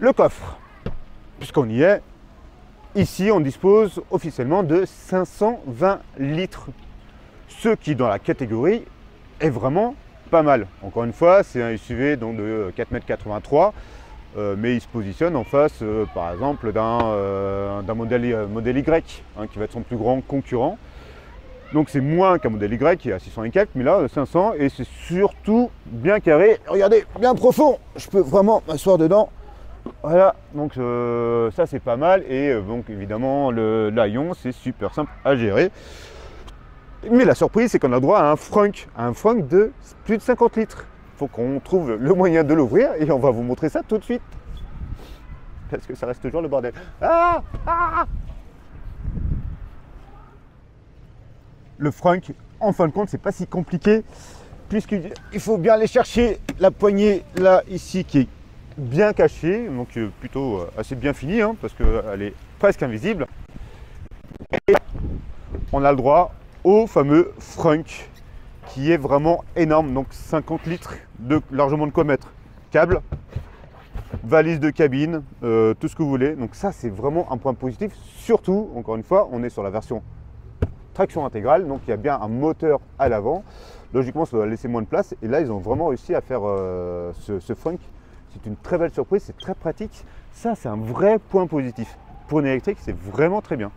Le coffre, puisqu'on y est, ici on dispose officiellement de 520 litres, ce qui dans la catégorie est vraiment pas mal. Encore une fois, c'est un SUV donc de 4,83 m, mais il se positionne en face par exemple d'un modèle Y, hein, qui va être son plus grand concurrent. Donc c'est moins qu'un modèle Y qui est à 600 et quelques, mais là 500, et c'est surtout bien carré. Regardez, bien profond, je peux vraiment m'asseoir dedans. Voilà, donc ça c'est pas mal, et donc évidemment l'Aion c'est super simple à gérer. Mais la surprise c'est qu'on a droit à un frunk de plus de 50 litres. Il faut qu'on trouve le moyen de l'ouvrir et on va vous montrer ça tout de suite. Parce que ça reste toujours le bordel. Le frunk, en fin de compte, c'est pas si compliqué, puisqu'il faut bien aller chercher la poignée là, ici, qui est bien cachée, donc plutôt assez bien finie, hein, parce qu'elle est presque invisible. Et on a le droit au fameux frunk, qui est vraiment énorme, donc 50 litres, largement de quoi mettre. Câble, valise de cabine, tout ce que vous voulez. Donc ça, c'est vraiment un point positif. Surtout, encore une fois, on est sur la version traction intégrale, donc il y a bien un moteur à l'avant. Logiquement, ça doit laisser moins de place. Et là, ils ont vraiment réussi à faire ce frunk. C'est une très belle surprise, c'est très pratique. Ça, c'est un vrai point positif. Pour une électrique, c'est vraiment très bien.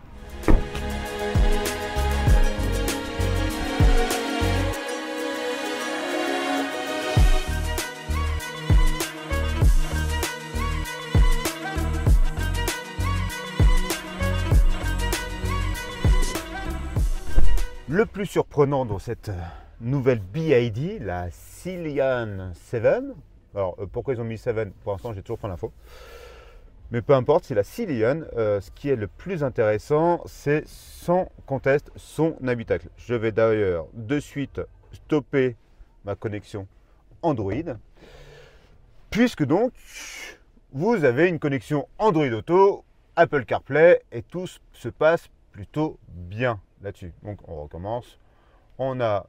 Le plus surprenant dans cette nouvelle BYD, la Scion 7, alors pourquoi ils ont mis 7, pour l'instant j'ai toujours pas l'info, mais peu importe, c'est la Scion. Ce qui est le plus intéressant, c'est sans conteste son habitacle. Je vais d'ailleurs de suite stopper ma connexion Android, puisque donc vous avez une connexion Android Auto, Apple CarPlay, et tout se passe plutôt bien là-dessus. Donc on recommence. On a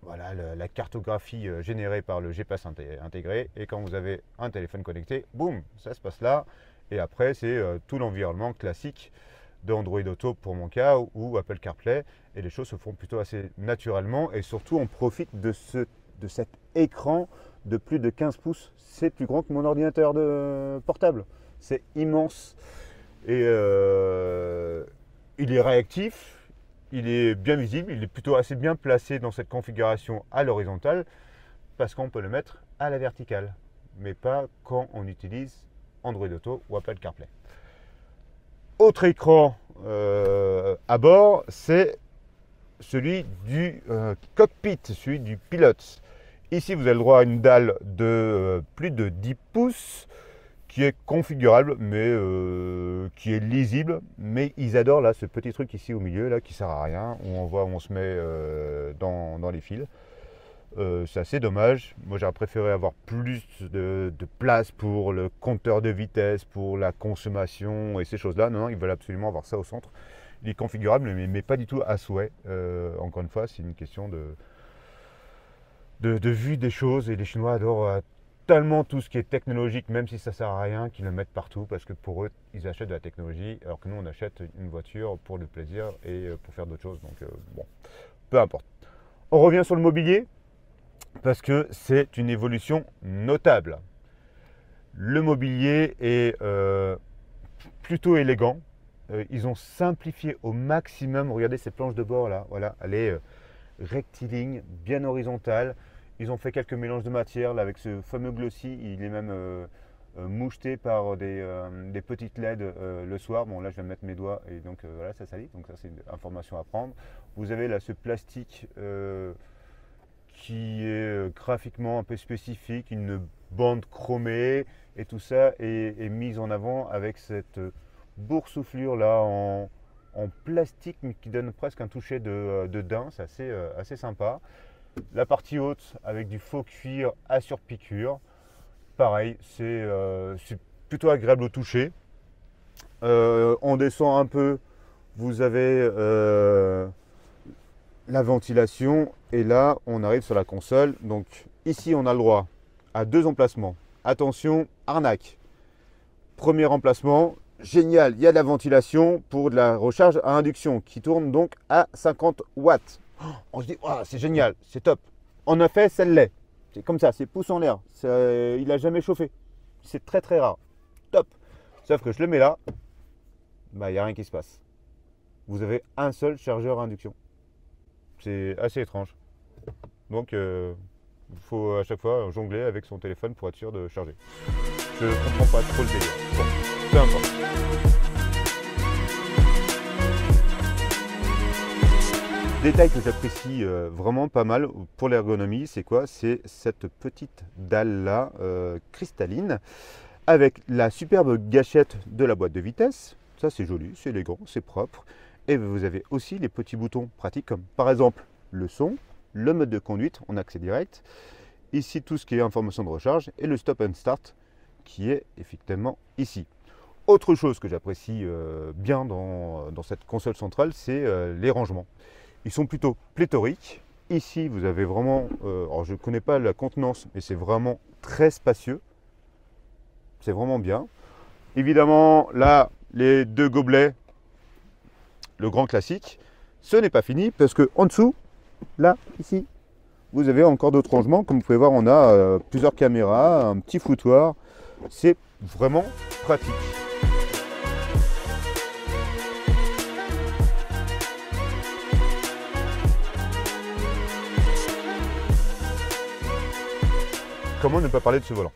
voilà, la cartographie générée par le GPS intégré, et quand vous avez un téléphone connecté, boum, ça se passe là. Et après c'est tout l'environnement classique de Android Auto pour mon cas, ou Apple CarPlay, et les choses se font plutôt assez naturellement, et surtout on profite de cet écran de plus de 15 pouces. C'est plus grand que mon ordinateur portable, c'est immense. Et il est réactif, il est bien visible, il est plutôt assez bien placé dans cette configuration à l'horizontale, parce qu'on peut le mettre à la verticale, mais pas quand on utilise Android Auto ou Apple CarPlay. Autre écran à bord, c'est celui du cockpit, celui du pilote. Ici, vous avez le droit à une dalle de plus de 10 pouces, qui est configurable, mais qui est lisible. Mais ils adorent là ce petit truc ici au milieu là qui sert à rien, où on voit où on se met dans les fils. C'est assez dommage. Moi j'aurais préféré avoir plus de place pour le compteur de vitesse, pour la consommation et ces choses là. Non, ils veulent absolument avoir ça au centre. Il est configurable, mais pas du tout à souhait. Encore une fois, c'est une question de vue des choses, et les Chinois adorent tellement tout ce qui est technologique, même si ça sert à rien, qu'ils le mettent partout, parce que pour eux, ils achètent de la technologie, alors que nous, on achète une voiture pour le plaisir et pour faire d'autres choses. Donc bon, peu importe. On revient sur le mobilier, parce que c'est une évolution notable. Le mobilier est plutôt élégant. Ils ont simplifié au maximum. Regardez ces planches de bord là, voilà, elle est rectiligne, bien horizontale. Ils ont fait quelques mélanges de matière là, avec ce fameux glossy. Il est même moucheté par des petites LED le soir. Bon, là je vais mettre mes doigts et donc voilà, ça salit. Donc ça, c'est une information à prendre. Vous avez là ce plastique qui est graphiquement un peu spécifique, une bande chromée, et tout ça est mis en avant avec cette boursouflure là en plastique, mais qui donne presque un toucher de daim. C'est assez sympa. La partie haute avec du faux cuir à surpiqûre, pareil, c'est plutôt agréable au toucher. On descend un peu, vous avez la ventilation, et là on arrive sur la console. Donc ici on a le droit à 2 emplacements attention, arnaque. Premier emplacement, génial, il y a de la ventilation pour de la recharge à induction qui tourne donc à 50 watts. On se dit, oh, c'est génial, c'est top. En effet, ça l'est. C'est comme ça, c'est pouce en l'air. Il n'a jamais chauffé. C'est très très rare. Top. Sauf que je le mets là, bah, il n'y a rien qui se passe. Vous avez un seul chargeur à induction. C'est assez étrange. Donc, il faut à chaque fois jongler avec son téléphone pour être sûr de charger. Je ne comprends pas trop le délire. Bon, peu importe. Détail que j'apprécie vraiment pas mal pour l'ergonomie, c'est quoi? C'est cette petite dalle là cristalline avec la superbe gâchette de la boîte de vitesse. Ça c'est joli, c'est élégant, c'est propre. Et vous avez aussi les petits boutons pratiques comme par exemple le son, le mode de conduite en accès direct. Ici tout ce qui est information de recharge et le stop and start qui est effectivement ici. Autre chose que j'apprécie bien dans cette console centrale, c'est les rangements. Ils sont plutôt pléthoriques. Ici, vous avez vraiment, alors je ne connais pas la contenance, mais c'est vraiment très spacieux. C'est vraiment bien. Évidemment, là, les deux gobelets, le grand classique, ce n'est pas fini parce que en dessous, là, ici, vous avez encore d'autres rangements. Comme vous pouvez voir, on a plusieurs caméras, un petit foutoir. C'est vraiment pratique. Comment ne pas parler de ce volant?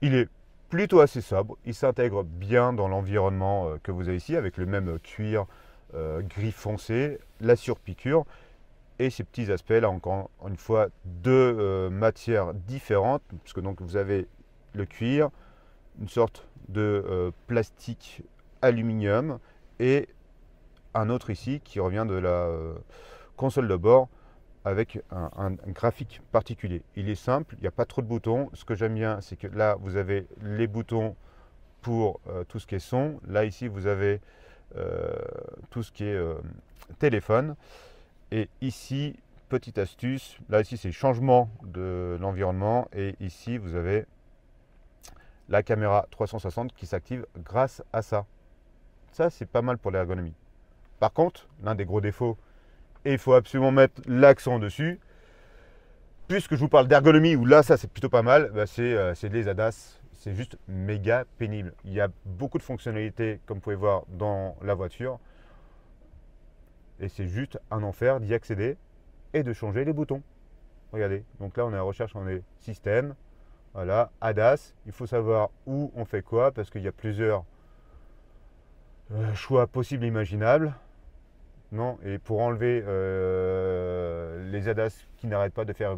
Il est plutôt assez sobre, il s'intègre bien dans l'environnement que vous avez ici avec le même cuir gris foncé, la surpiqûre et ces petits aspects là encore une fois de matières différentes puisque donc vous avez le cuir, une sorte de plastique aluminium et un autre ici qui revient de la console de bord avec un graphique particulier. Il est simple, il n'y a pas trop de boutons. Ce que j'aime bien, c'est que là, vous avez les boutons pour tout ce qui est son. Là, ici, vous avez tout ce qui est téléphone. Et ici, petite astuce, là, ici, c'est changement de l'environnement. Et ici, vous avez la caméra 360 qui s'active grâce à ça. Ça, c'est pas mal pour l'ergonomie. Par contre, l'un des gros défauts, et il faut absolument mettre l'accent dessus. Puisque je vous parle d'ergonomie, où là, ça c'est plutôt pas mal, bah, c'est les ADAS. C'est juste méga pénible. Il y a beaucoup de fonctionnalités, comme vous pouvez voir, dans la voiture. Et c'est juste un enfer d'y accéder et de changer les boutons. Regardez, donc là on est en recherche, on est système. Voilà, ADAS. Il faut savoir où on fait quoi, parce qu'il y a plusieurs choix possibles et imaginables. Non, et pour enlever les ADAS qui n'arrêtent pas de faire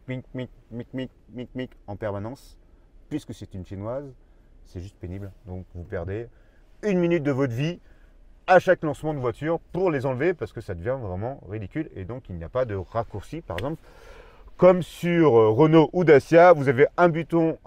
mic, mic, mic, mic, mic, mic en permanence, puisque c'est une chinoise, c'est juste pénible. Donc vous perdez 1 minute de votre vie à chaque lancement de voiture pour les enlever parce que ça devient vraiment ridicule et donc il n'y a pas de raccourci. Par exemple, comme sur Renault ou Dacia, vous avez un bouton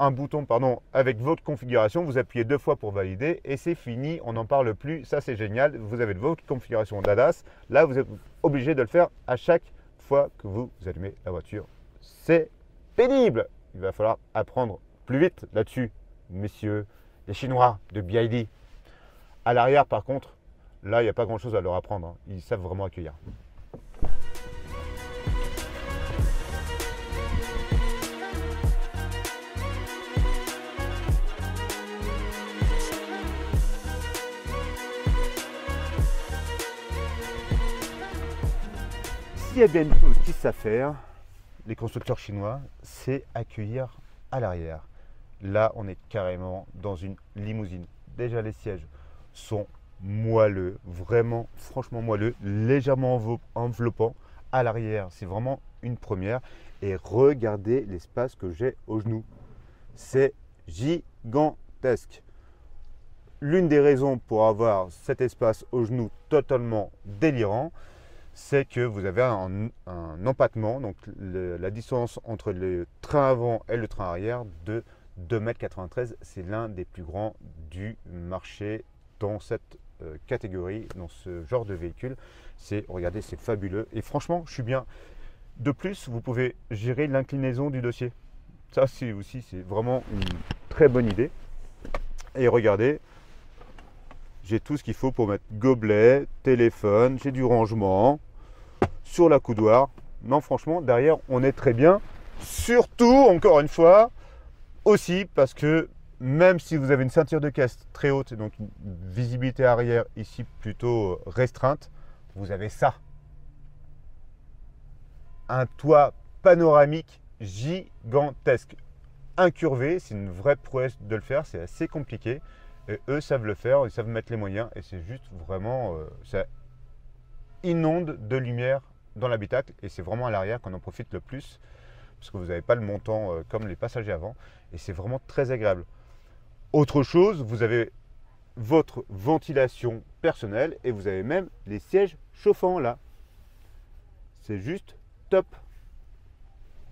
avec votre configuration, vous appuyez 2 fois pour valider et c'est fini, on n'en parle plus, ça c'est génial, vous avez votre configuration d'ADAS, là vous êtes obligé de le faire à chaque fois que vous allumez la voiture. C'est pénible, il va falloir apprendre plus vite là-dessus, messieurs, les Chinois de BYD. À l'arrière par contre, là il n'y a pas grand chose à leur apprendre, hein. Ils savent vraiment accueillir. S'il y a bien une chose qu'ils savent faire, les constructeurs chinois, c'est accueillir à l'arrière. Là, on est carrément dans une limousine. Déjà, les sièges sont moelleux, vraiment, franchement moelleux, légèrement enveloppants. À l'arrière, c'est vraiment une première. Et regardez l'espace que j'ai au genou. C'est gigantesque. L'une des raisons pour avoir cet espace au genou totalement délirant, c'est que vous avez un empattement, donc la distance entre le train avant et le train arrière de 2,93 m. C'est l'un des plus grands du marché dans cette catégorie, dans ce genre de véhicule. Regardez, c'est fabuleux. Et franchement, je suis bien. De plus, vous pouvez gérer l'inclinaison du dossier. Ça c'est aussi, c'est vraiment une très bonne idée. Et regardez, j'ai tout ce qu'il faut pour mettre gobelet, téléphone, j'ai du rangement sur la coudoir. Non, franchement, derrière, on est très bien. Surtout, encore une fois, aussi parce que même si vous avez une ceinture de caisse très haute, donc une visibilité arrière ici plutôt restreinte, vous avez ça. Un toit panoramique gigantesque. Incurvé, c'est une vraie prouesse de le faire, c'est assez compliqué. Et eux savent le faire, ils savent mettre les moyens et c'est juste vraiment, ça inonde de lumière dans l'habitacle et c'est vraiment à l'arrière qu'on en profite le plus parce que vous n'avez pas le montant comme les passagers avant et c'est vraiment très agréable. Autre chose, vous avez votre ventilation personnelle et vous avez même les sièges chauffants là. C'est juste top.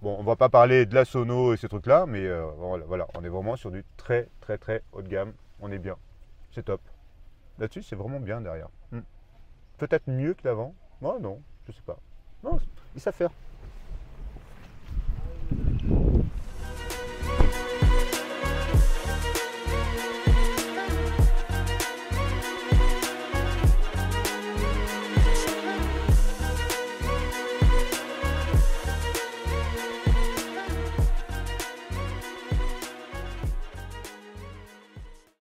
Bon, on va pas parler de la sono et ces trucs-là, mais voilà, on est vraiment sur du très haut de gamme. On est bien, c'est top. Là-dessus, c'est vraiment bien derrière. Peut-être mieux que l'avant. Moi, non, je sais pas. Non, ils savent faire.